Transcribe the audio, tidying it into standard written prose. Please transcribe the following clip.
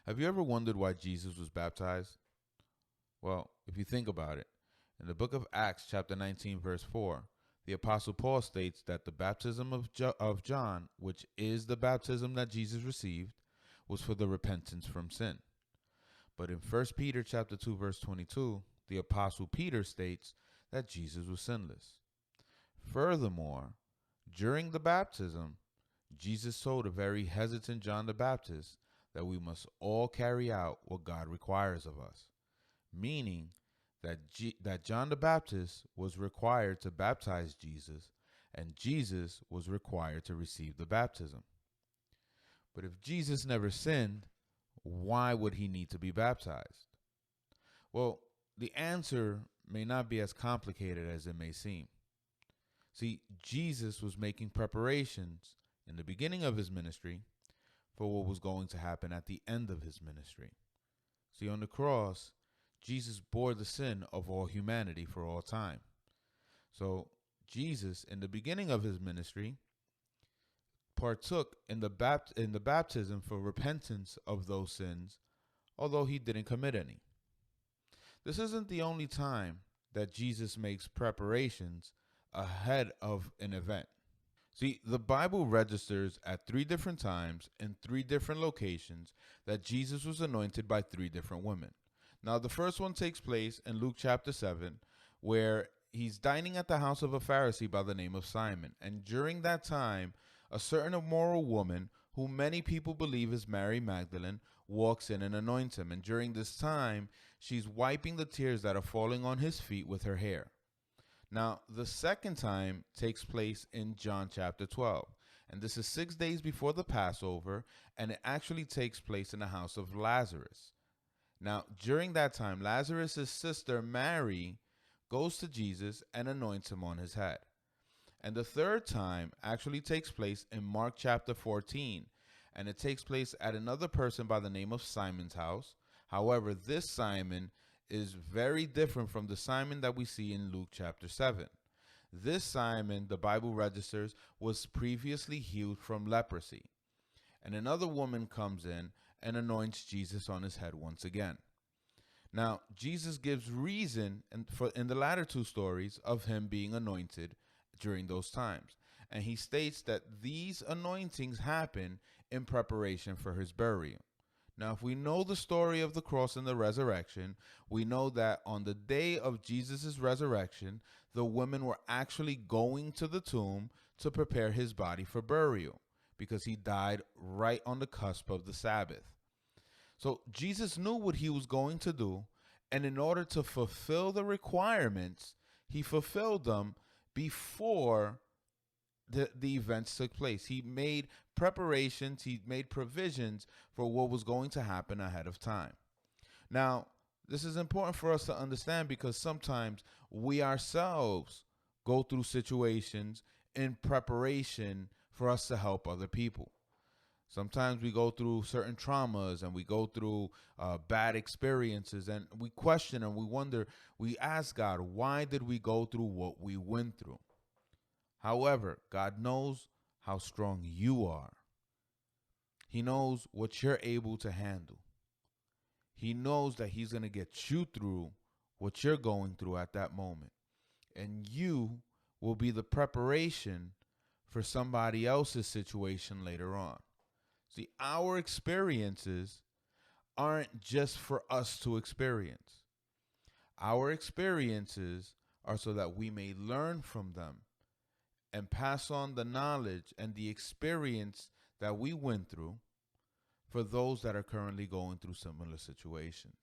Have you ever wondered why Jesus was baptized? Well, if you think about it, in the book of Acts, chapter 19, verse 4, the Apostle Paul states that the baptism of John, which is the baptism that Jesus received, was for the repentance from sin. But in 1 Peter chapter 2, verse 22, the Apostle Peter states that Jesus was sinless. Furthermore, during the baptism, Jesus told a very hesitant John the Baptist that we must all carry out what God requires of us, meaning that John the Baptist was required to baptize Jesus, and Jesus was required to receive the baptism. But if Jesus never sinned, why would he need to be baptized? Well, the answer may not be as complicated as it may seem. See, Jesus was making preparations in the beginning of his ministry for what was going to happen at the end of his ministry. See, on the cross, Jesus bore the sin of all humanity for all time. So, Jesus, in the beginning of his ministry, partook in the baptism for repentance of those sins, although he didn't commit any. This isn't the only time that Jesus makes preparations ahead of an event. See, the Bible registers at 3 different times in 3 different locations that Jesus was anointed by 3 different women. Now, the first one takes place in Luke chapter 7, where he's dining at the house of a Pharisee by the name of Simon. And during that time, a certain immoral woman, who many people believe is Mary Magdalene, walks in and anoints him. And during this time, she's wiping the tears that are falling on his feet with her hair. Now, the second time takes place in John chapter 12. And this is 6 days before the Passover, and it actually takes place in the house of Lazarus. Now, during that time, Lazarus' sister Mary goes to Jesus and anoints him on his head. And the third time actually takes place in Mark chapter 14, and it takes place at another person by the name of Simon's house. However, this Simon is very different from the Simon that we see in Luke chapter 7. This Simon, the Bible registers, was previously healed from leprosy. And another woman comes in and anoints Jesus on his head once again. Now, Jesus gives reason in the latter 2 stories of him being anointed during those times. And he states that these anointings happen in preparation for his burial. Now, if we know the story of the cross and the resurrection, we know that on the day of Jesus' resurrection, the women were actually going to the tomb to prepare his body for burial, because he died right on the cusp of the Sabbath. So Jesus knew what he was going to do, and in order to fulfill the requirements, he fulfilled them before the events took place. He made preparations, he made provisions for what was going to happen ahead of time. Now, this is important for us to understand, because sometimes we ourselves go through situations in preparation for us to help other people. Sometimes we go through certain traumas, and we go through bad experiences, and we question and we wonder, we ask God, why did we go through what we went through? However, God knows how strong you are. He knows what you're able to handle. He knows that he's going to get you through what you're going through at that moment. And you will be the preparation for somebody else's situation later on. See, our experiences aren't just for us to experience. Our experiences are so that we may learn from them and pass on the knowledge and the experience that we went through for those that are currently going through similar situations.